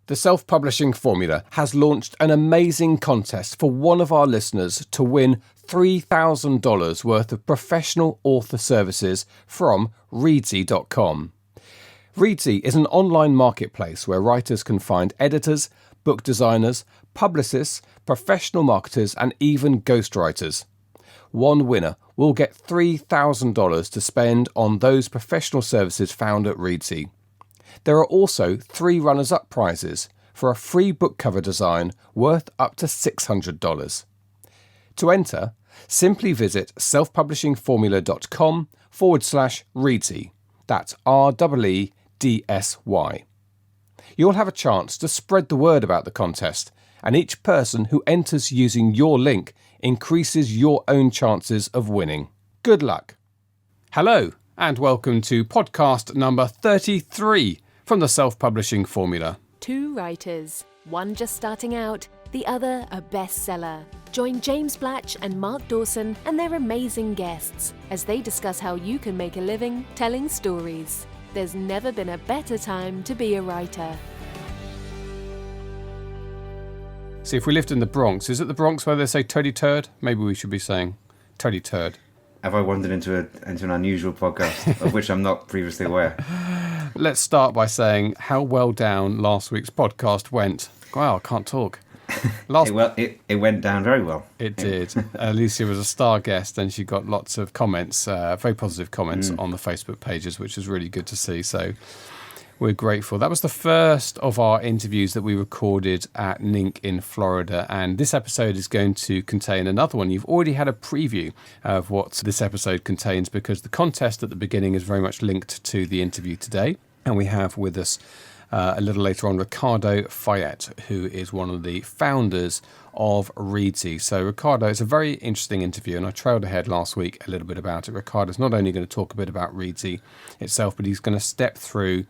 The Self-Publishing Formula has launched an amazing contest for one of our listeners to win $3,000 worth of professional author services from Reedsy.com. Reedsy is an online marketplace where writers can find editors, book designers, publicists, professional marketers, and even ghostwriters. One winner will get $3,000 to spend on those professional services found at Reedsy. There are also 3 runners-up prizes for a free book cover design worth up to $600. To enter, simply visit selfpublishingformula.com/Reedsy. That's REEDSY. You'll have a chance to spread the word about the contest, and each person who enters using your link increases your own chances of winning. Good luck. Hello, and welcome to podcast number 33 from the Self-Publishing Formula. 2 writers, one just starting out, the other a bestseller. Join James Blatch and Mark Dawson and their amazing guests as they discuss how you can make a living telling stories. There's never been a better time to be a writer. See, if we lived in the Bronx, is it the Bronx where they say toady turd? Maybe we should be saying toady turd. Have I wandered into an unusual podcast of which I'm not previously aware? Let's start by saying how well down last week's podcast went. Wow, I can't talk. It went down very well. It did. Alicia was a star guest and she got lots of comments, very positive comments on the Facebook pages, which was really good to see. So we're grateful. That was the first of our interviews that we recorded at NINC in Florida. And this episode is going to contain another one. You've already had a preview of what this episode contains because the contest at the beginning is very much linked to the interview today. And we have with us a little later on Ricardo Fayette, who is one of the founders of Reedsy. So Ricardo, it's a very interesting interview, and I trailed ahead last week a little bit about it. Ricardo's not only going to talk a bit about Reedsy itself, but he's going to step through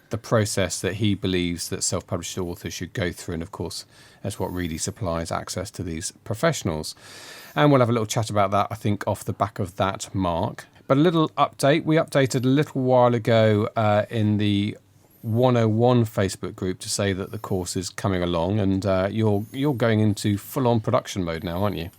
the process that he believes that self-published authors should go through. And of course, that's what Reedsy supplies access to these professionals. And we'll have a little chat about that, I think, off the back of that, Mark. But a little update. We updated a little while ago in the 101 Facebook group to say that the course is coming along, and you're going into full-on production mode now, aren't you?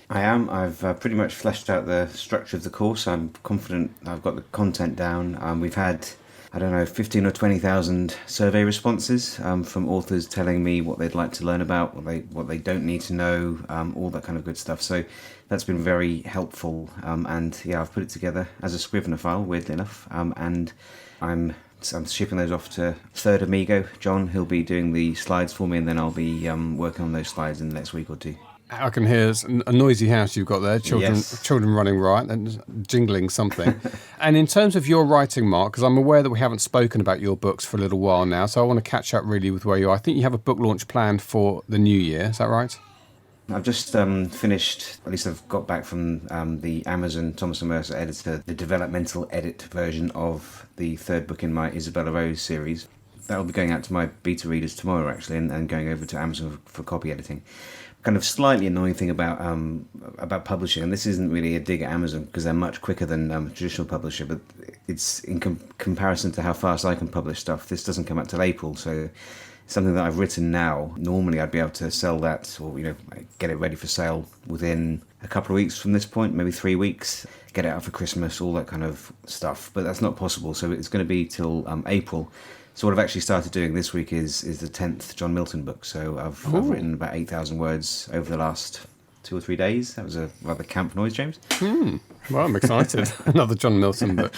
I am. I've pretty much fleshed out the structure of the course. I'm confident I've got the content down. We've had, 15 or 20,000 survey responses from authors telling me what they'd like to learn about, what they don't need to know, all that kind of good stuff. So that's been very helpful. And yeah, I've put it together as a Scrivener file, weirdly enough. And I'm shipping those off to Third Amigo, John. He'll be doing the slides for me, and then I'll be working on those slides in the next week or 2. I can hear a noisy house you've got there, children running right and jingling something. And in terms of your writing, Mark, because I'm aware that we haven't spoken about your books for a little while now, so I want to catch up really with where you are. I think you have a book launch planned for the new year, is that right? I've just finished, at least I've got back from the Amazon Thomas & Mercer editor, the developmental edit version of the 3rd book in my Isabella Rose series. That'll be going out to my beta readers tomorrow, actually, and going over to Amazon for copy editing. Kind of slightly annoying thing about publishing, and this isn't really a dig at Amazon because they're much quicker than a traditional publisher, but it's in comparison to how fast I can publish stuff. This doesn't come out till April, so something that I've written now, normally I'd be able to sell that or get it ready for sale within a couple of weeks from this point, maybe 3 weeks, get it out for Christmas, all that kind of stuff. But that's not possible, so it's going to be till April. So what I've actually started doing this week is the 10th John Milton book. So I've written about 8,000 words over the last 2 or 3 days. That was a rather camp noise, James. Well, I'm excited. Another John Milton book.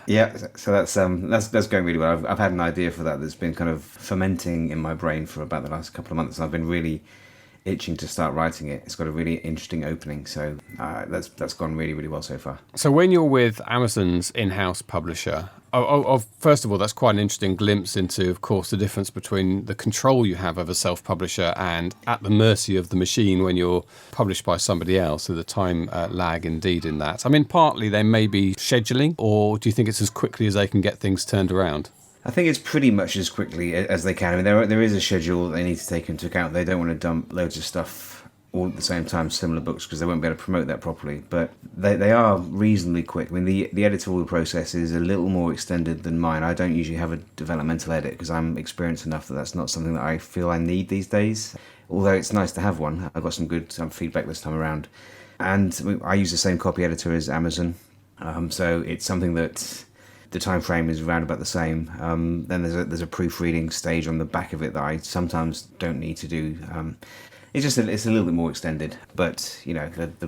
Yeah, so that's going really well. I've had an idea for that that's been kind of fermenting in my brain for about the last couple of months, and I've been really itching to start writing it. It's got a really interesting opening, so that's gone really, really well so far. So when you're with Amazon's in-house publisher, first of all, that's quite an interesting glimpse into, of course, the difference between the control you have of a self-publisher and at the mercy of the machine when you're published by somebody else. So the time lag indeed in that. I mean, partly they may be scheduling, or do you think it's as quickly as they can get things turned around? I think it's pretty much as quickly as they can. I mean, there is a schedule that they need to take into account. They don't want to dump loads of stuff all at the same time, similar books, because they won't be able to promote that properly. But they are reasonably quick. I mean, the editorial process is a little more extended than mine. I don't usually have a developmental edit because I'm experienced enough that that's not something that I feel I need these days. Although it's nice to have one. I got some good feedback this time around. And I use the same copy editor as Amazon. So it's something that the time frame is around about the same. Then there's a proofreading stage on the back of it that I sometimes don't need to do. It's a little bit more extended, but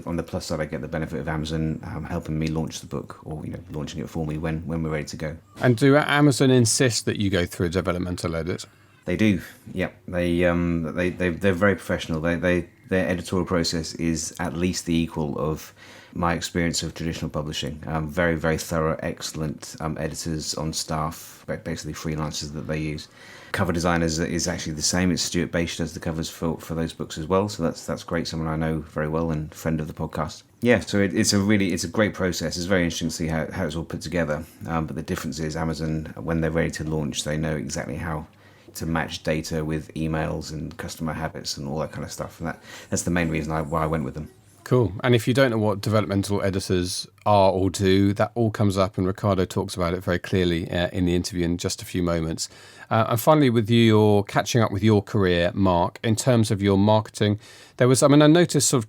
on the plus side, I get the benefit of Amazon helping me launch the book, or launching it for me when we're ready to go. And do Amazon insist that you go through a developmental edit? They do. Yeah, they're very professional. Their editorial process is at least the equal of my experience of traditional publishing. Very, very thorough, excellent editors on staff, basically freelancers that they use. Cover designers is actually the same. It's Stuart Bache does the covers for those books as well. So that's great. Someone I know very well and friend of the podcast. Yeah, so it's a great process. It's very interesting to see how it's all put together. But the difference is Amazon, when they're ready to launch, they know exactly how to match data with emails and customer habits and all that kind of stuff. And that's the main reason why I went with them. Cool. And if you don't know what developmental editors are or do, that all comes up, and Ricardo talks about it very clearly in the interview in just a few moments. And finally, with your catching up with your career, Mark, in terms of your marketing, I noticed sort of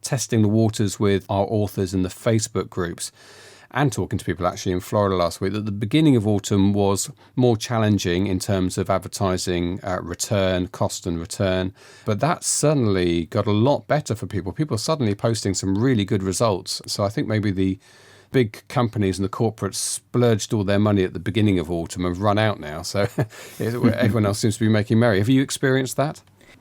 testing the waters with our authors in the Facebook groups and talking to people actually in Florida last week, that the beginning of autumn was more challenging in terms of advertising cost and return. But that suddenly got a lot better for people. People are suddenly posting some really good results. So I think maybe the big companies and the corporates splurged all their money at the beginning of autumn and run out now. So everyone else seems to be making merry. Have you experienced that?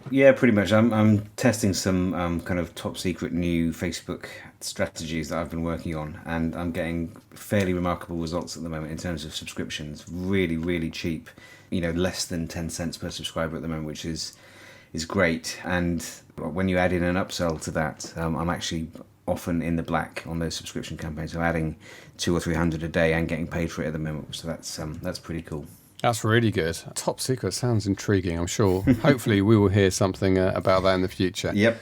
Yeah, pretty much. I'm testing some kind of top secret new Facebook strategies that I've been working on, and I'm getting fairly remarkable results at the moment in terms of subscriptions. Really, really cheap. Less than 10 cents per subscriber at the moment, which is great. And when you add in an upsell to that, I'm actually often in the black on those subscription campaigns. So adding 200 or 300 a day and getting paid for it at the moment. So that's pretty cool. That's really good. Top secret sounds intriguing, I'm sure. Hopefully we will hear something about that in the future. Yep,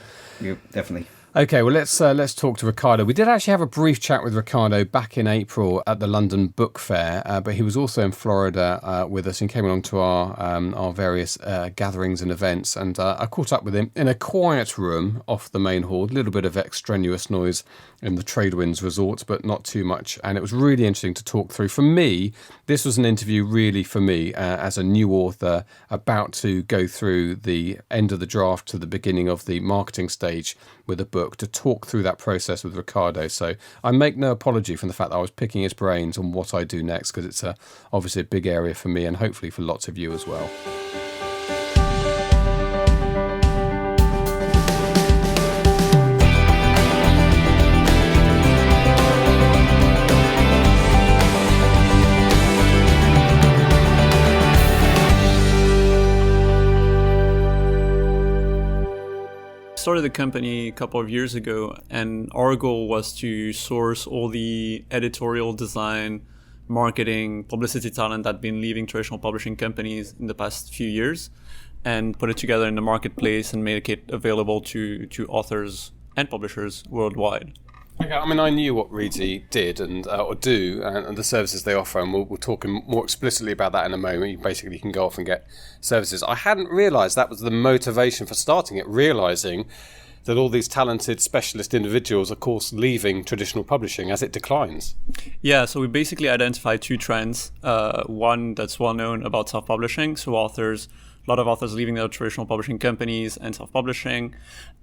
definitely. Okay, well, let's talk to Ricardo. We did actually have a brief chat with Ricardo back in April at the London Book Fair, but he was also in Florida with us and came along to our various gatherings and events. And I caught up with him in a quiet room off the main hall, a little bit of extraneous noise in the Tradewinds Resort, but not too much. And it was really interesting to talk through. For me, this was an interview really for me as a new author about to go through the end of the draft to the beginning of the marketing stage with a book, to talk through that process with Ricardo. So I make no apology from the fact that I was picking his brains on what I do next, because it's obviously a big area for me and hopefully for lots of you as well. Started the company a couple of years ago, and our goal was to source all the editorial, design, marketing, publicity talent that had been leaving traditional publishing companies in the past few years, and put it together in the marketplace and make it available to authors and publishers worldwide. Okay, I knew what Reedsy did and the services they offer, and we'll talk more explicitly about that in a moment. You basically can go off and get services. I hadn't realised that was the motivation for starting it, realising that all these talented specialist individuals are, of course, leaving traditional publishing as it declines. Yeah, so we basically identified two trends. One that's well known about self-publishing, so a lot of authors leaving their traditional publishing companies and self-publishing.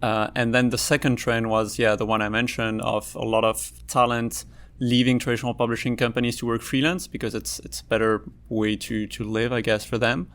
And then the second trend was, the one I mentioned, of a lot of talent leaving traditional publishing companies to work freelance, because it's a better way to live, I guess, for them.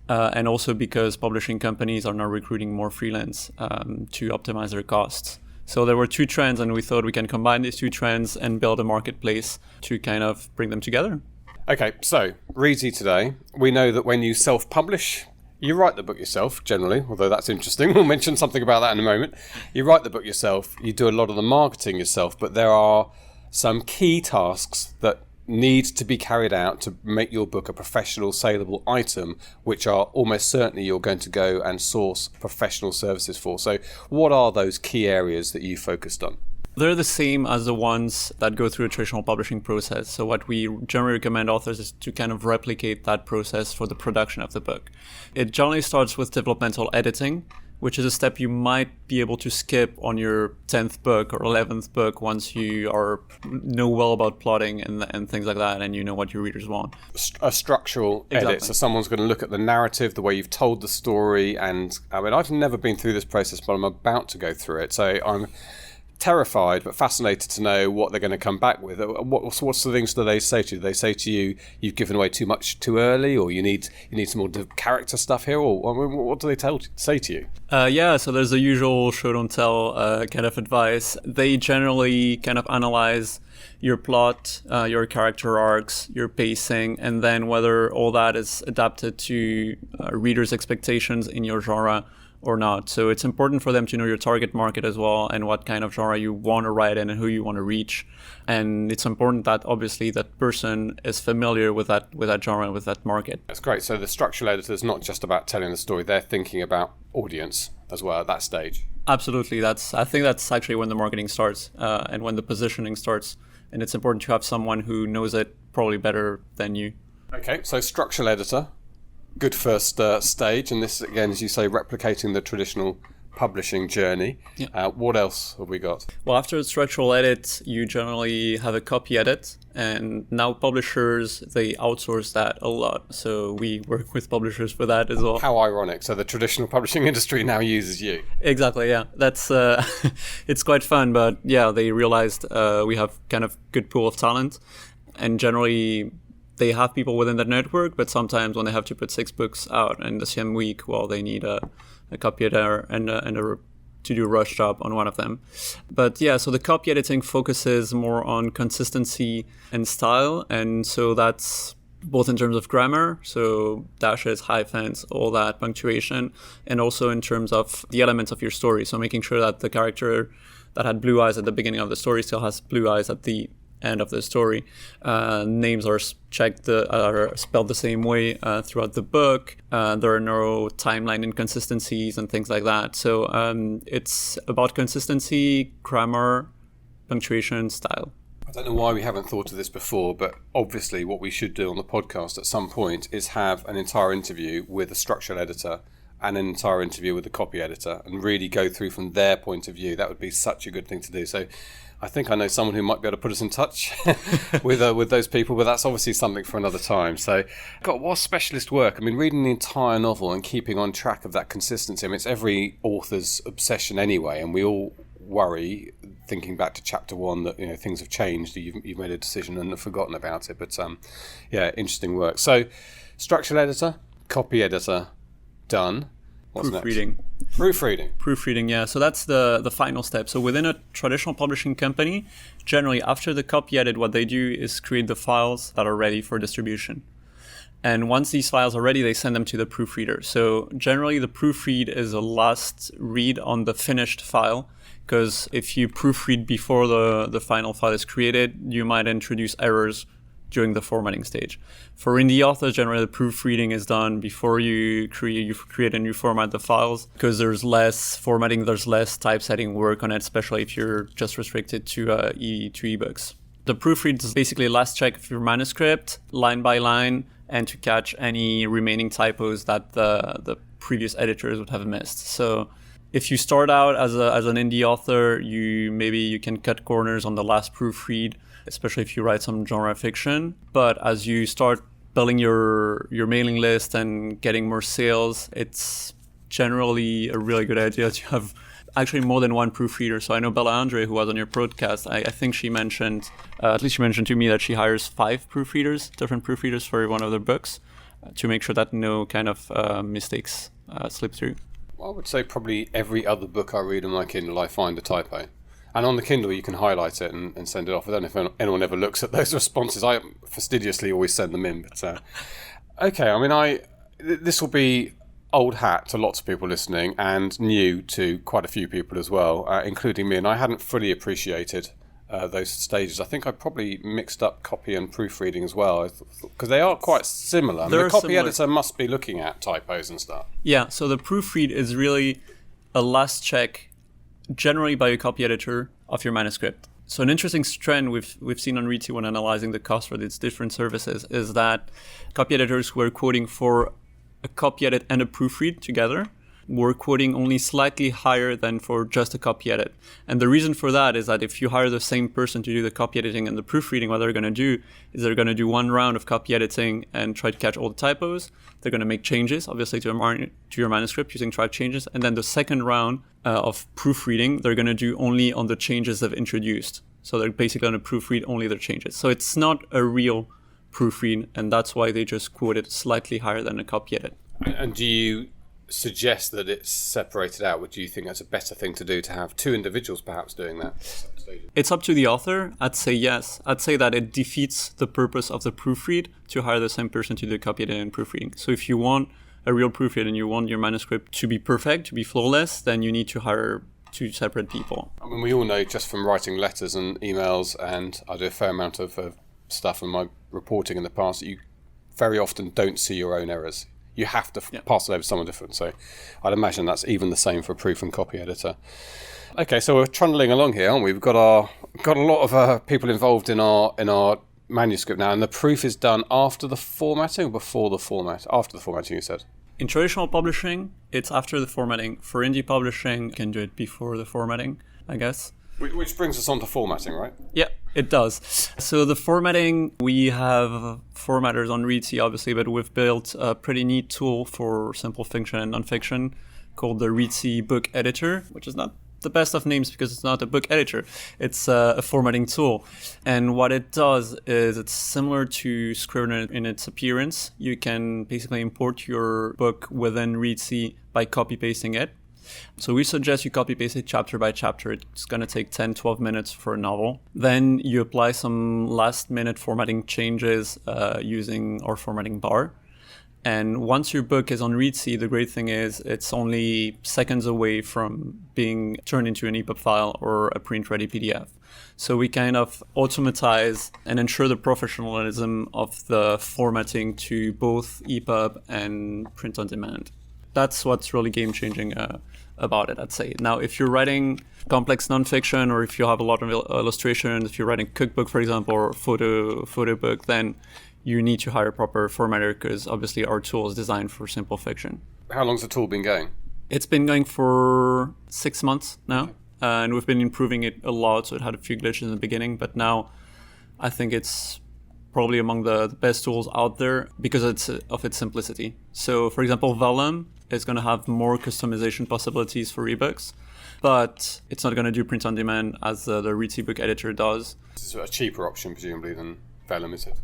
And also because publishing companies are now recruiting more freelance to optimize their costs. So there were two trends, and we thought we can combine these two trends and build a marketplace to kind of bring them together. Okay, so Reedsy today, we know that when you self-publish, you write the book yourself, generally, although that's interesting. We'll mention something about that in a moment. You write the book yourself, you do a lot of the marketing yourself, but there are some key tasks that need to be carried out to make your book a professional saleable item, which are almost certainly you're going to go and source professional services for. So what are those key areas that you focused on? They're the same as the ones that go through a traditional publishing process. So what we generally recommend authors is to kind of replicate that process for the production of the book. It generally starts with developmental editing, which is a step you might be able to skip on your 10th book or 11th book once you know well about plotting and things like that, and you know what your readers want. A structural edit. So someone's going to look at the narrative, the way you've told the story, and I mean, I've never been through this process, but I'm about to go through it. So I'm terrified but fascinated to know what they're going to come back with. What's the things that they say to you? Do they say to you, you've given away too much too early, or you need some more character stuff here, or I mean, what do they say to you? So there's the usual show don't tell kind of advice. They generally kind of analyze your plot, your character arcs, your pacing, and then whether all that is adapted to readers' expectations in your genre or not. So it's important for them to know your target market as well, and what kind of genre you want to write in and who you want to reach. And it's important that obviously that person is familiar with that genre and with that market. That's great. So the structural editor is not just about telling the story, they're thinking about audience as well at that stage. Absolutely. I think that's actually when the marketing starts and when the positioning starts. And it's important to have someone who knows it probably better than you. Okay, so structural editor. Good first stage, and this again, as you say, replicating the traditional publishing journey. Yeah. What else have we got? Well, after the structural edit, you generally have a copy edit, and now publishers, they outsource that a lot. So we work with publishers for that as well. How ironic. So the traditional publishing industry now uses you. Exactly, yeah. That's it's quite fun, but yeah, they realized we have kind of good pool of talent, and generally they have people within that network, but sometimes when they have to put 6 books out in the same week, well, they need a copy editor and to do a rush job on one of them. But yeah, so the copy editing focuses more on consistency and style, and so that's both in terms of grammar, so dashes, hyphens, all that, punctuation, and also in terms of the elements of your story. So making sure that the character that had blue eyes at the beginning of the story still has blue eyes at the end of the story. Names are are spelled the same way throughout the book. There are no timeline inconsistencies and things like that. So it's about consistency, grammar, punctuation, style. I don't know why we haven't thought of this before, but obviously what we should do on the podcast at some point is have an entire interview with a structural editor and an entire interview with the copy editor and really go through from their point of view. That would be such a good thing to do. So I think I know someone who might be able to put us in touch with those people, but that's obviously something for another time. So, God, what specialist work? I mean, reading the entire novel and keeping on track of that consistency. I mean, it's every author's obsession anyway, and we all worry, thinking back to chapter 1, that things have changed. You've made a decision and have forgotten about it. But yeah, interesting work. So, structural editor, copy editor, done. What's Proofreading. Next? Proofreading, yeah. So that's the final step. So within a traditional publishing company, generally after the copy edit, what they do is create the files that are ready for distribution. And once these files are ready, they send them to the proofreader. So generally the proofread is a last read on the finished file, because if you proofread before the final file is created, you might introduce errors during the formatting stage. For indie authors, generally the proofreading is done before you create and you format the files, because there's less formatting, there's less typesetting work on it, especially if you're just restricted to ebooks. The proofread is basically a last check of your manuscript, line by line, and to catch any remaining typos that the previous editors would have missed. So if you start out as an indie author, you can cut corners on the last proofread, especially if you write some genre fiction. But as you start building your mailing list and getting more sales, it's generally a really good idea to have actually more than one proofreader. So I know Bella Andre, who was on your podcast, I think she mentioned, at least she mentioned to me that she hires 5 different proofreaders for one of their books to make sure that no kind of mistakes slip through. Well, I would say probably every other book I read on my Kindle, I find a typo. And on the Kindle, you can highlight it and send it off. I don't know if anyone ever looks at those responses. I fastidiously always send them in. But okay, I mean, this will be old hat to lots of people listening and new to quite a few people as well, including me. And I hadn't fully appreciated those stages. I think I probably mixed up copy and proofreading as well, because they are quite similar. I mean, the copy editor must be looking at typos and stuff. Yeah, so the proofread is really a last check, generally by a copy editor, of your manuscript. So an interesting trend we've seen on Reedsy when analyzing the cost for these different services is that copy editors who are quoting for a copy edit and a proofread together were quoting only slightly higher than for just a copy edit. And the reason for that is that if you hire the same person to do the copy editing and the proofreading, what they're going to do is they're going to do one round of copy editing and try to catch all the typos. They're going to make changes, obviously, to your manuscript using type changes. And then the second round of proofreading, they're going to do only on the changes they've introduced. So they're basically going to proofread only their changes. So it's not a real proofread, and that's why they just quote it slightly higher than a copy edit. And do you suggest that it's separated out? Would you think that's a better thing to do, to have two individuals perhaps doing that? It's up to the author. I'd say yes. I'd say that it defeats the purpose of the proofread to hire the same person to do copy editing and proofreading. So if you want a real proofread and you want your manuscript to be perfect, to be flawless, then you need to hire two separate people. I mean, we all know just from writing letters and emails, and I do a fair amount of stuff in my reporting in the past, that you very often don't see your own errors. You have to pass it over to someone different. So I'd imagine that's even the same for a proof and copy editor. Okay, so we're trundling along here, aren't we? We've got a lot of people involved in our manuscript now, and the proof is done after the formatting or before the format? After the formatting, you said. In traditional publishing, it's after the formatting. For indie publishing, you can do it before the formatting, I guess. Which brings us on to formatting, right? Yeah, it does. So the formatting, we have formatters on Reedsy, obviously, but we've built a pretty neat tool for simple fiction and nonfiction called the Reedsy Book Editor, which is not the best of names because it's not a book editor. It's a formatting tool. And what it does is it's similar to Scrivener in its appearance. You can basically import your book within Reedsy by copy-pasting it. So we suggest you copy-paste it chapter by chapter. It's going to take 10, 12 minutes for a novel. Then you apply some last-minute formatting changes using our formatting bar. And once your book is on Reedsy, the great thing is it's only seconds away from being turned into an EPUB file or a print-ready PDF. So we kind of automatize and ensure the professionalism of the formatting to both EPUB and print on demand. That's what's really game-changing about it, I'd say. Now, if you're writing complex nonfiction, or if you have a lot of illustrations, if you're writing cookbook, for example, or photo book, then you need to hire a proper formatter, because obviously our tool is designed for simple fiction. How long's the tool been going? It's been going for 6 months now, and we've been improving it a lot. So it had a few glitches in the beginning, but now I think it's probably among the best tools out there because of its simplicity. So for example, Vellum is going to have more customization possibilities for ebooks, but it's not going to do print on demand as the Reedsy Book Editor does. It's a cheaper option presumably than Vellum, is it?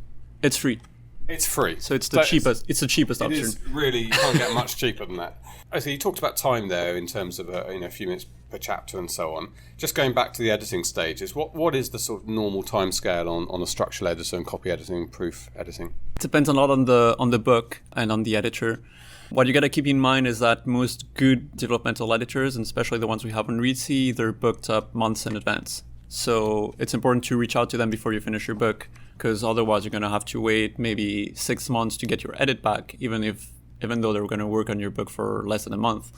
It's free. It's free. So it's the cheapest. It's the cheapest option. It is really, you can't get much cheaper than that. Okay, you talked about time there in terms of a few minutes per chapter and so on. Just going back to the editing stages, what is the sort of normal time scale on a structural editor and copy editing and proof editing? It depends a lot on the book and on the editor. What you got to keep in mind is that most good developmental editors, and especially the ones we have on Reedsy, they're booked up months in advance. So it's important to reach out to them before you finish your book, because otherwise you're going to have to wait maybe 6 months to get your edit back, even though they're going to work on your book for less than a month.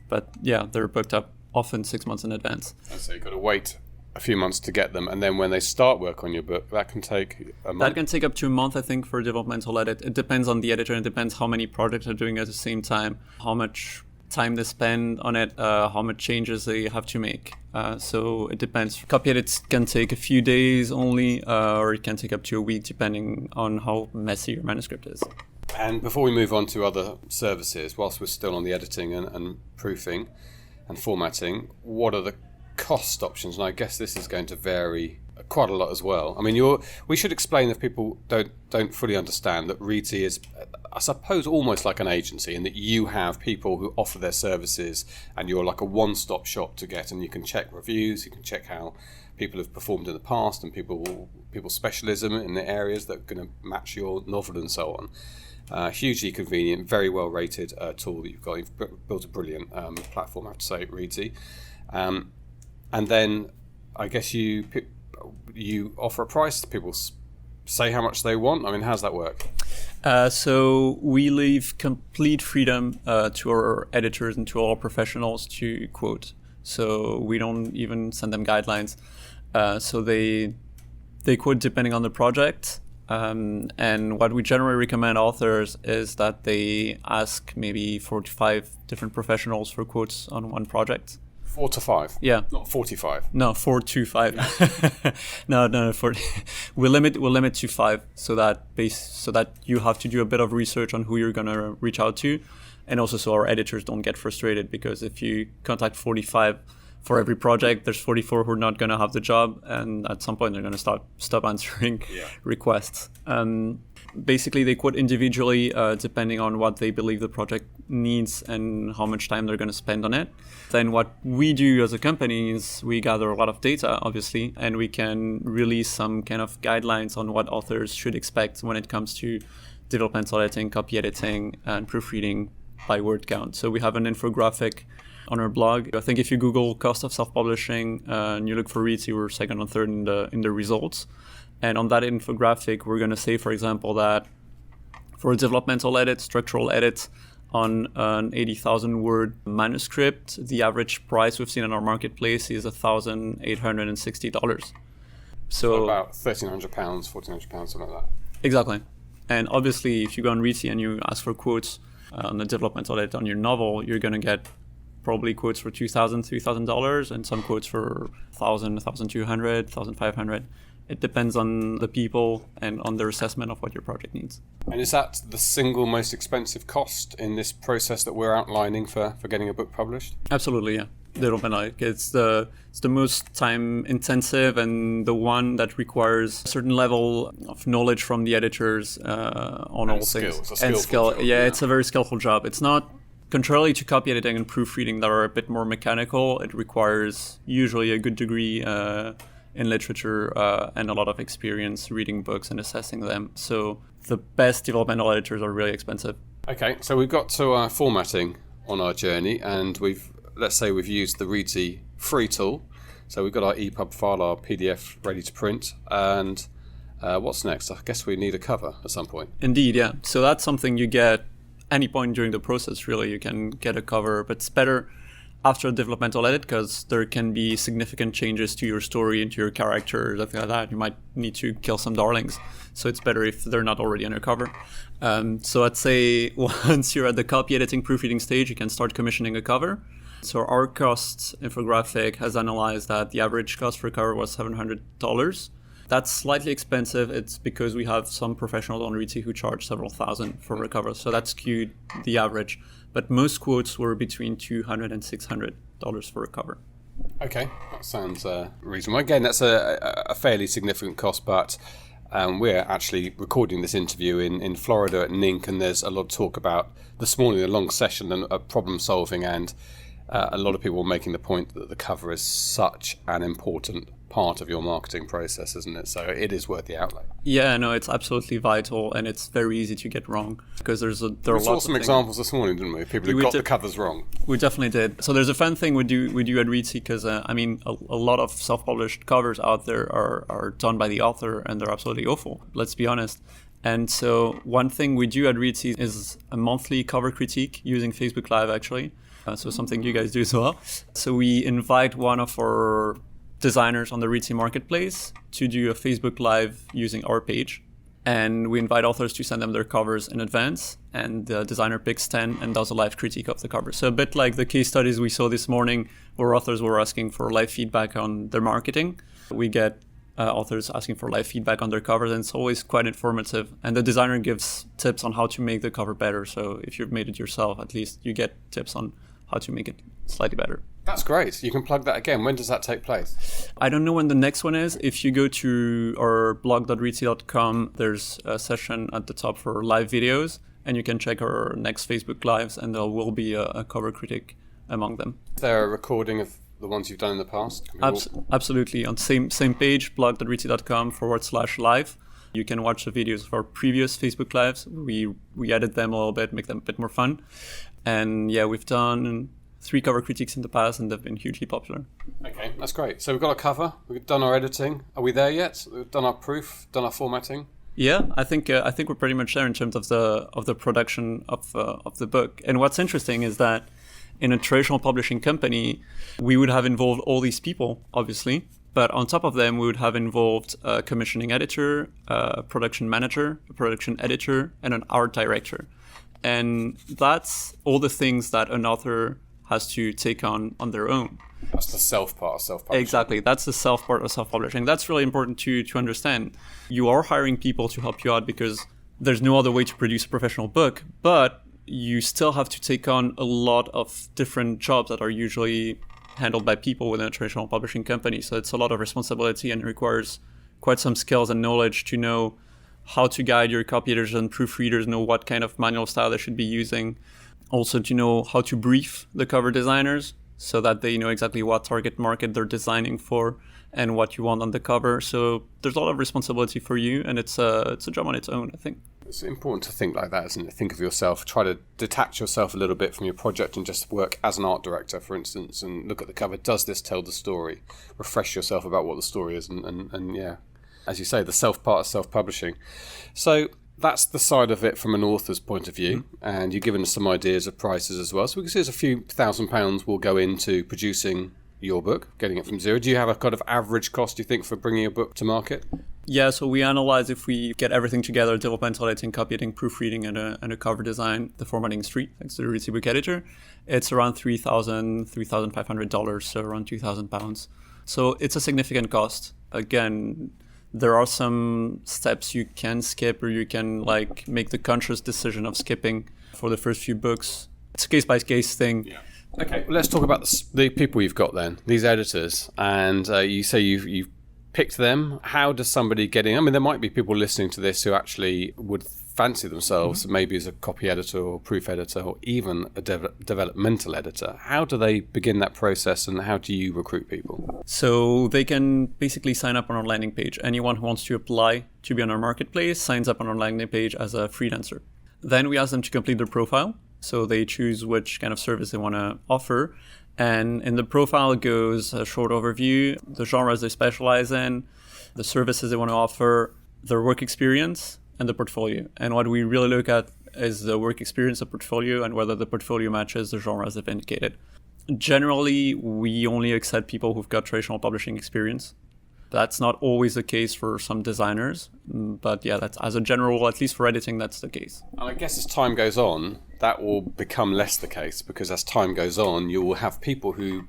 But yeah, they're booked up often 6 months in advance. So you've got to wait a few months to get them, and then when they start work on your book, that can take a month. That can take up to a month, I think, for a developmental edit. It depends on the editor, and it depends how many projects are doing at the same time, how much time they spend on it, how much changes they have to make. So it depends. Copy edits can take a few days only, or it can take up to a week, depending on how messy your manuscript is. And before we move on to other services, whilst we're still on the editing and proofing and formatting, what are the cost options? And I guess this is going to vary quite a lot as well. I mean, we should explain, if people don't fully understand, that Reedsy is, I suppose, almost like an agency, in that you have people who offer their services, and you're like a one-stop shop to get, and you can check reviews, you can check how people have performed in the past, and people's specialism in the areas that are going to match your novel and so on. Hugely convenient, very well rated tool that you've got. You've built a brilliant platform, I have to say, Reedsy. And then I guess you offer a price? Do people say how much they want? I mean, how's that work? So we leave complete freedom to our editors and to all professionals to quote. So we don't even send them guidelines. So they quote depending on the project. And what we generally recommend authors is that they ask maybe 4 to 5 different professionals for quotes on one project. 4 to 5? Yeah. Not 45? No, 4 to 5. No, 40. We'll limit to 5 so that you have to do a bit of research on who you're going to reach out to. And also so our editors don't get frustrated, because if you contact 45 for every project, there's 44 who are not going to have the job, and at some point they're going to stop answering requests. Basically, they quote individually depending on what they believe the project needs and how much time they're going to spend on it. Then what we do as a company is we gather a lot of data, obviously, and we can release some kind of guidelines on what authors should expect when it comes to developmental editing, copy editing, and proofreading by word count. So we have an infographic on our blog. I think if you Google cost of self-publishing and you look for Reedsy, we're second or third in the results. And on that infographic, we're going to say, for example, that for a developmental edit, structural edit on an 80,000 word manuscript, the average price we've seen in our marketplace is $1,860. So about £1,300, £1,400, something like that. Exactly. And obviously, if you go on Reedsy and you ask for quotes on the developmental edit on your novel, you're going to get probably quotes for $2,000, $3,000, and some quotes for $1,000, $1,200, $1,500. It depends on the people and on their assessment of what your project needs. And is that the single most expensive cost in this process that we're outlining for getting a book published? Absolutely, yeah. It's the most time intensive and the one that requires a certain level of knowledge from the editors on all things. And skill. Yeah, it's a very skillful job. It's not, contrarily to copy editing and proofreading that are a bit more mechanical, it requires usually a good degree in literature and a lot of experience reading books and assessing them. So the best developmental editors are really expensive. Okay, so we've got to formatting on our journey, and let's say we've used the Reedsy free tool. So we've got our EPUB file, our PDF ready to print, and what's next? I guess we need a cover at some point. Indeed, yeah. So that's something you get any point during the process, really. You can get a cover, but it's better after a developmental edit, because there can be significant changes to your story and to your characters, something like that. You might need to kill some darlings. So it's better if they're not already on your cover. So I'd say once you're at the copy editing proofreading stage, you can start commissioning a cover. So our cost infographic has analyzed that the average cost for a cover was $700. That's slightly expensive. It's because we have some professionals on Reedsy who charge several thousand for a cover. So that skewed the average. But most quotes were between $200 and $600 for a cover. Okay, that sounds reasonable. Again, that's a fairly significant cost, but we're actually recording this interview in Florida at NINC, and there's a lot of talk about this morning, a long session and problem solving, and a lot of people making the point that the cover is such an important part of your marketing process, isn't it? So it is worth the outlay. Yeah, no, it's absolutely vital, and it's very easy to get wrong, because there are lots of saw some examples this morning, didn't we? People who got the covers wrong. We definitely did. So there's a fun thing we do at Reedsy, because a lot of self-published covers out there are done by the author, and they're absolutely awful. Let's be honest. And so one thing we do at Reedsy is a monthly cover critique using Facebook Live, actually. So something you guys do as well. So we invite one of our designers on the Reedsy marketplace to do a Facebook Live using our page. And we invite authors to send them their covers in advance. And the designer picks 10 and does a live critique of the cover. So a bit like the case studies we saw this morning, where authors were asking for live feedback on their marketing. We get authors asking for live feedback on their covers, and it's always quite informative. And the designer gives tips on how to make the cover better. So if you've made it yourself, at least you get tips on how to make it slightly better. That's great. You can plug that again. When does that take place? I don't know when the next one is. If you go to our blog.reedsy.com, there's a session at the top for live videos, and you can check our next Facebook Lives, and there will be a cover critic among them. Is there a recording of the ones you've done in the past? Absolutely. On the same page, blog.reedsy.com/live. You can watch the videos of our previous Facebook Lives. We edit them a little bit, make them a bit more fun. And yeah, we've done 3 cover critiques in the past, and they've been hugely popular. Okay, That's great. So we've got a cover. We've done our editing. Are we there yet? We've done our proof, done our formatting. Yeah, I think we're pretty much there in terms of the production of the book. And what's interesting is that in a traditional publishing company, we would have involved all these people, obviously, but on top of them, we would have involved a commissioning editor, a production manager, a production editor, and an art director. And that's all the things that an author has to take on their own. That's the self part of self-publishing. Exactly. That's the self part of self-publishing. That's really important to understand. You are hiring people to help you out because there's no other way to produce a professional book, but you still have to take on a lot of different jobs that are usually handled by people within a traditional publishing company. So it's a lot of responsibility and requires quite some skills and knowledge to know how to guide your copy editors and proofreaders, know what kind of manual style they should be using. Also to know how to brief the cover designers so that they know exactly what target market they're designing for and what you want on the cover. So there's a lot of responsibility for you, and it's a job on its own, I think. It's important to think like that, isn't it? Think of yourself, try to detach yourself a little bit from your project and just work as an art director, for instance, and look at the cover. Does this tell the story? Refresh yourself about what the story is, and yeah, as you say, the self part of self-publishing. So that's the side of it from an author's point of view, and you've given us some ideas of prices as well. So we can see there's a few £1,000 will go into producing your book, getting it from zero. Do you have a kind of average cost, do you think, for bringing a book to market? Yeah, so we analyze if we get everything together, developmental editing, copy editing, proofreading, and a cover design, the formatting street, thanks to the Reedsy book editor, it's around $3,000, $3,500, so around £2,000. So it's a significant cost. Again, there are some steps you can skip, or you can like make the conscious decision of skipping for the first few books. It's a case-by-case thing. Yeah. Okay, well, let's talk about the people you've got then, these editors, and you say you've picked them. How does somebody get in? I mean, there might be people listening to this who actually would fancy themselves maybe as a copy editor or proof editor or even a developmental editor. How do they begin that process, and how do you recruit people? So they can basically sign up on our landing page. Anyone who wants to apply to be on our marketplace signs up on our landing page as a freelancer. Then we ask them to complete their profile. So they choose which kind of service they want to offer. And in the profile goes a short overview, the genres they specialize in, the services they want to offer, their work experience, and the portfolio. And what we really look at is the work experience, the portfolio, and whether the portfolio matches the genres they've indicated. Generally, we only accept people who've got traditional publishing experience. That's not always the case for some designers, but yeah, that's as a general rule, at least for editing, that's the case. And I guess as time goes on, that will become less the case, because as time goes on, you will have people who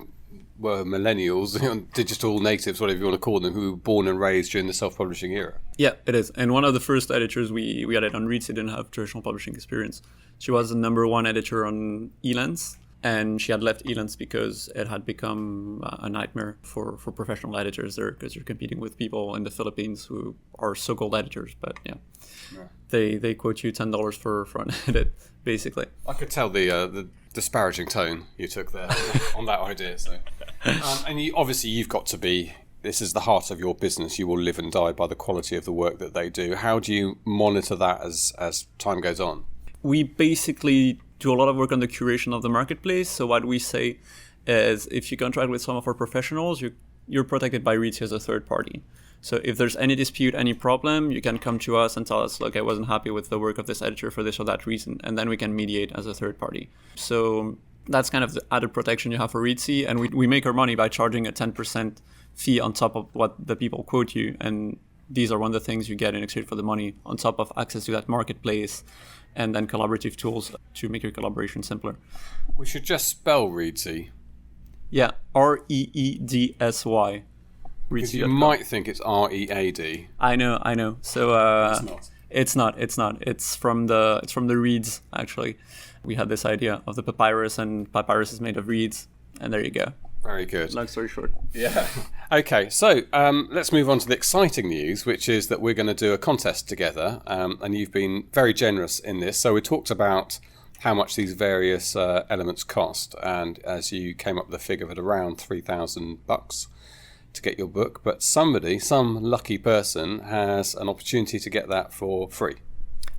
were millennials, digital natives, whatever you want to call them, who were born and raised during the self-publishing era. Yeah, it is. And one of the first editors we added on Reedsy didn't have traditional publishing experience. She was the number one editor on Elance, and she had left Elance because it had become a nightmare for professional editors there, because you're competing with people in the Philippines who are so-called editors, but yeah. They quote you $10 for an edit, basically. I could tell the disparaging tone you took there on that idea. So, and you've got to be. This is the heart of your business. You will live and die by the quality of the work that they do. How do you monitor that as time goes on? We basically do a lot of work on the curation of the marketplace. So what we say is, if you contract with some of our professionals, you're protected by Reedsy as a third party. So if there's any dispute, any problem, you can come to us and tell us, look, I wasn't happy with the work of this editor for this or that reason, and then we can mediate as a third party. So that's kind of the added protection you have for Reedsy, and we make our money by charging a 10% fee on top of what the people quote you, and these are one of the things you get in exchange for the money, on top of access to that marketplace, and then collaborative tools to make your collaboration simpler. We should just spell Reedsy. Yeah, Reedsy. Because you might think it's READ. I know. So it's not. It's from the reeds, actually. We had this idea of the papyrus, and papyrus is made of reeds, and there you go. Very good. Long story short. Yeah. Okay, so let's move on to the exciting news, which is that we're going to do a contest together, and you've been very generous in this. So we talked about how much these various elements cost, and as you came up with a figure of around $3,000 to get your book, but some lucky person has an opportunity to get that for free.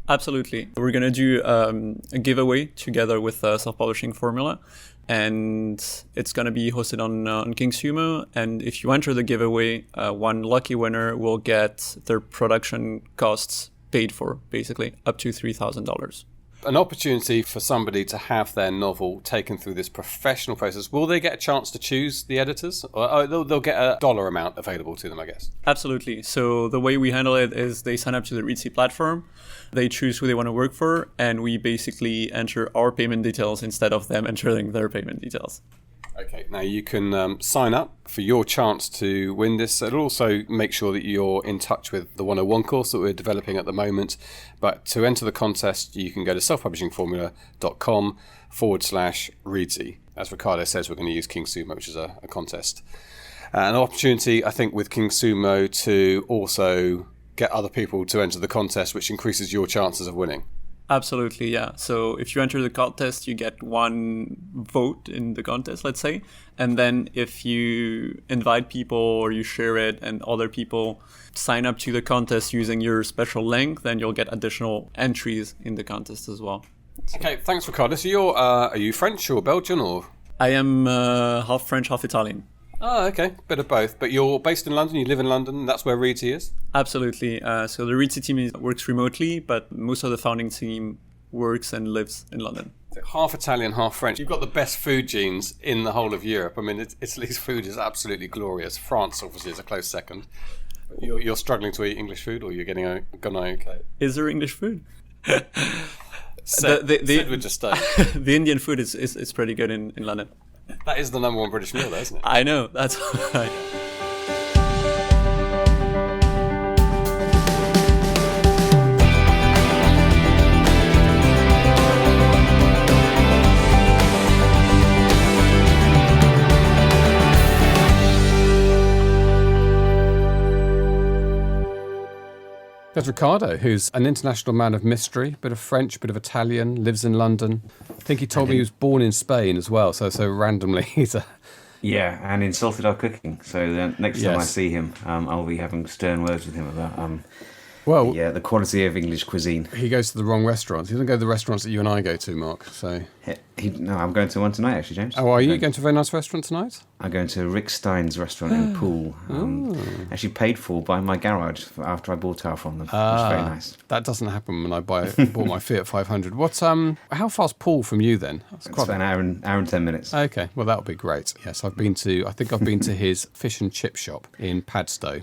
Absolutely. We're going to do a giveaway together with Self-Publishing Formula, and it's going to be hosted on King Sumo. And if you enter the giveaway, one lucky winner will get their production costs paid for, basically, up to $3,000. An opportunity for somebody to have their novel taken through this professional process. Will they get a chance to choose the editors? Or they'll get a dollar amount available to them, I guess? Absolutely. So the way we handle it is they sign up to the Reedsy platform, they choose who they want to work for, and we basically enter our payment details instead of them entering their payment details. Okay, now you can sign up for your chance to win this. It'll also make sure that you're in touch with the 101 course that we're developing at the moment. But to enter the contest, you can go to selfpublishingformula.com/Reedsy. As Ricardo says, we're going to use King Sumo, which is a contest. An opportunity, I think, with King Sumo to also get other people to enter the contest, which increases your chances of winning. Absolutely, yeah. So if you enter the contest, you get one vote in the contest, let's say. And then if you invite people or you share it and other people sign up to the contest using your special link, then you'll get additional entries in the contest as well. Okay, thanks, Ricardo. So you're, are you French or Belgian or? I am half French, half Italian. Oh, okay. Bit of both. But you're based in London, you live in London, and that's where Reedsy is? Absolutely. So the Reedsy team works remotely, but most of the founding team works and lives in London. So half Italian, half French. You've got the best food genes in the whole of Europe. I mean, Italy's food is absolutely glorious. France, obviously, is a close second. You're struggling to eat English food, or you're getting okay? Is there English food? Sid would just stay. The Indian food is pretty good in London. That is the number one British meal, though, isn't it? I know, that's right. There's Ricardo, who's an international man of mystery, bit of French, bit of Italian, lives in London. I think he told me he was born in Spain as well, so randomly he's a... Yeah, and insulted our cooking. So next time I see him, I'll be having stern words with him about the quality of English cuisine. He goes to the wrong restaurants. He doesn't go to the restaurants that you and I go to, Mark. So No, I'm going to one tonight, actually, James. Oh, are you going to a very nice restaurant tonight? I'm going to Rick Stein's restaurant in Poole. Actually paid for by my garage after I bought our from them. Which is very nice. That doesn't happen when I bought my Fiat 500. How far's Poole from you then? It's about an hour and 10 minutes. Okay, well that'll be great. Yes, I think I've been to his fish and chip shop in Padstow,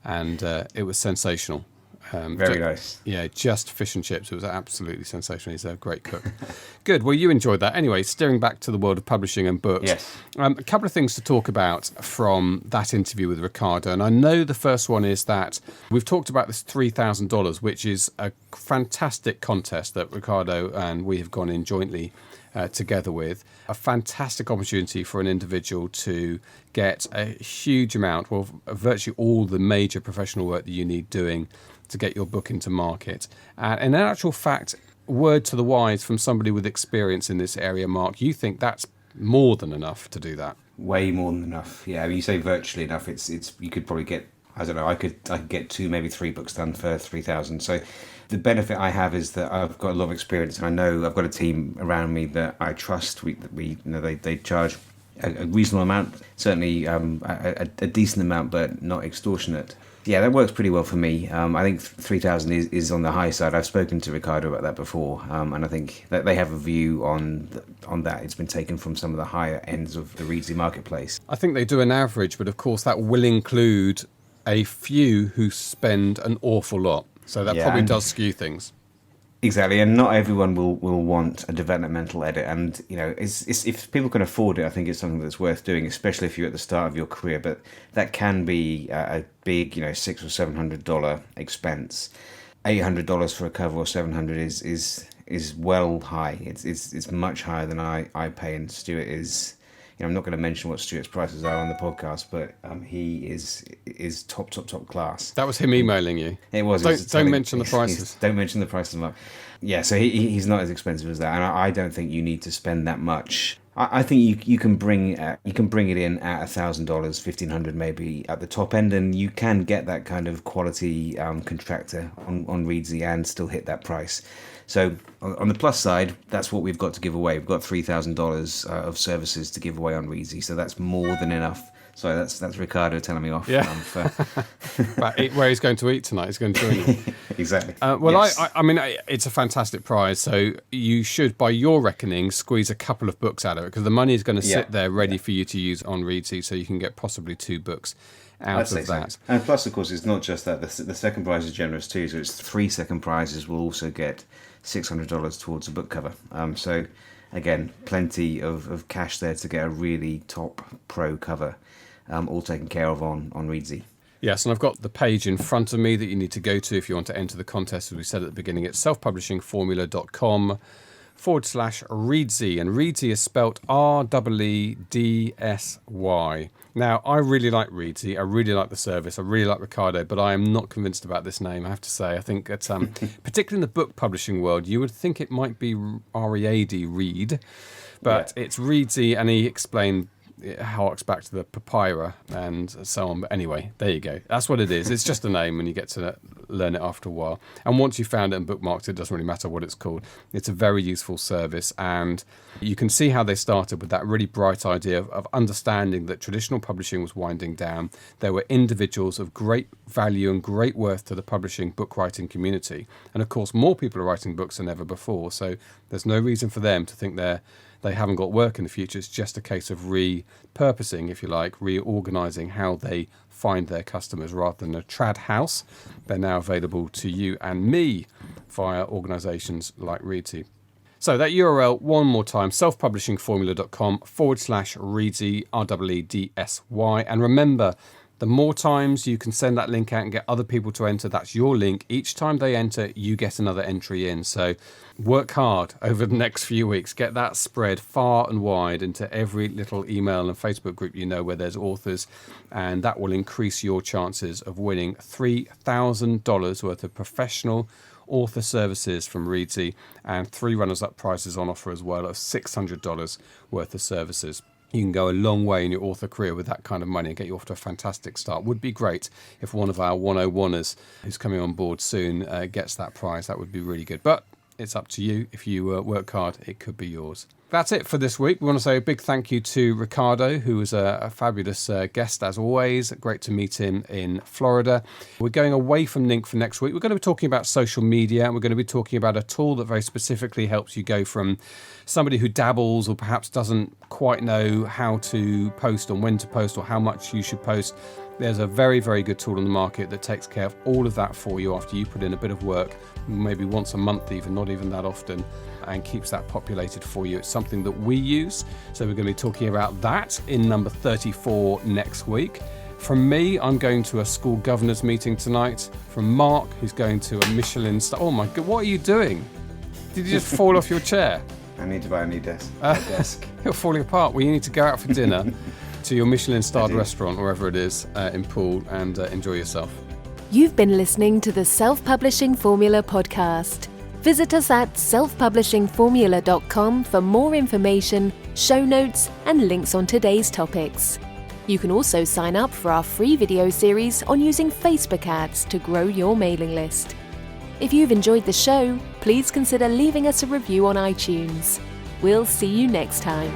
and it was sensational. Very nice. Yeah, just fish and chips. It was absolutely sensational. He's a great cook. Good. Well, you enjoyed that. Anyway, steering back to the world of publishing and books. Yes. A couple of things to talk about from that interview with Ricardo. And I know the first one is that we've talked about this $3,000, which is a fantastic contest that Ricardo and we have gone in jointly together with. A fantastic opportunity for an individual to get a huge amount, well, virtually all the major professional work that you need doing to get your book into market. And in actual fact, word to the wise from somebody with experience in this area, Mark, you think that's more than enough to do that? Way more than enough. Yeah, I mean, you say virtually enough. It's you could probably get, I don't know, I could get 2, maybe 3 books done for $3,000. So the benefit I have is that I've got a lot of experience, and I know I've got a team around me that I trust. They charge a reasonable amount, certainly a decent amount, but not extortionate. Yeah, that works pretty well for me. I think 3,000 is on the high side. I've spoken to Ricardo about that before, and I think that they have a view on that. It's been taken from some of the higher ends of the Reedsy marketplace. I think they do an average, but of course that will include a few who spend an awful lot. So that probably does skew things. Exactly, and not everyone will want a developmental edit, and it's if people can afford it, I think it's something that's worth doing, especially if you're at the start of your career. But that can be a big, $600 or $700 expense. $800 for a cover or $700 is well high. It's much higher than I pay, and Stuart is. I'm not going to mention what Stuart's prices are on the podcast, but he is top class. That was him emailing you. It was. Don't mention the prices. Don't mention the prices, Mark. Yeah, so he's not as expensive as that, and I don't think you need to spend that much. I think you can bring it in at $1,000, $1,500 maybe at the top end, and you can get that kind of quality contractor on Reedsy and still hit that price. So on the plus side, that's what we've got to give away. We've got $3,000 of services to give away on Reedsy, so that's more than enough. Sorry, that's Ricardo telling me off. Yeah. Where he's going to eat tonight. He's going to join you. Exactly. Yes. I mean, it's a fantastic prize. So you should, by your reckoning, squeeze a couple of books out of it, because the money is going to sit there ready for you to use on Reedsy, so you can get possibly 2 books out of that. So. And plus, of course, it's not just that. The second prize is generous too. So it's 3 second prizes will also get $600 towards a book cover. So again, plenty of cash there to get a really top pro cover. All taken care of on Reedsy. Yes, and I've got the page in front of me that you need to go to if you want to enter the contest. As we said at the beginning, it's selfpublishingformula.com/Reedsy, and Reedsy is spelt REEDSY. Now, I really like Reedsy. I really like the service. I really like Ricardo, but I am not convinced about this name, I have to say. I think that, particularly in the book publishing world, you would think it might be READ, Reed, but it's Reedsy, and he explained it harks back to the papyra and so on. But anyway, there you go. That's what it is. It's just a name, and you get to learn it after a while. And once you've found it and bookmarked it, doesn't really matter what it's called. It's a very useful service, and you can see how they started with that really bright idea of understanding that traditional publishing was winding down. There were individuals of great value and great worth to the publishing book writing community. And of course, more people are writing books than ever before, so there's no reason for them to think they haven't got work in the future. It's just a case of repurposing, if you like, reorganising how they find their customers rather than a trad house. They're now available to you and me via organisations like Reedsy. So that URL, one more time, selfpublishingformula.com/Reedsy, REEDSY. And remember, the more times you can send that link out and get other people to enter, that's your link. Each time they enter, you get another entry in. So work hard over the next few weeks. Get that spread far and wide into every little email and Facebook group you know where there's authors, and that will increase your chances of winning $3,000 worth of professional author services from Reedsy, and 3 runners-up prizes on offer as well of $600 worth of services. You can go a long way in your author career with that kind of money and get you off to a fantastic start. Would be great if one of our 101ers who's coming on board soon gets that prize. That would be really good. But it's up to you. If you work hard, it could be yours. That's it for this week. We want to say a big thank you to Ricardo, who was a fabulous guest as always. Great to meet him in Florida. We're going away from Ning for next week. We're going to be talking about social media, and we're going to be talking about a tool that very specifically helps you go from somebody who dabbles or perhaps doesn't quite know how to post and when to post or how much you should post. There's a very, very good tool on the market that takes care of all of that for you after you put in a bit of work, maybe once a month even, not even that often, and keeps that populated for you. It's something that we use, so we're going to be talking about that in number 34 next week. From me, I'm going to a school governors meeting tonight. From Mark, who's going to a Michelin star. Oh my God, what are you doing? Did you just fall off your chair? I need to buy a new desk. You're falling apart. Well, you need to go out for dinner to your Michelin-starred restaurant, wherever it is, in Poole, and enjoy yourself. You've been listening to the Self-Publishing Formula podcast. Visit us at selfpublishingformula.com for more information, show notes, and links on today's topics. You can also sign up for our free video series on using Facebook ads to grow your mailing list. If you've enjoyed the show, please consider leaving us a review on iTunes. We'll see you next time.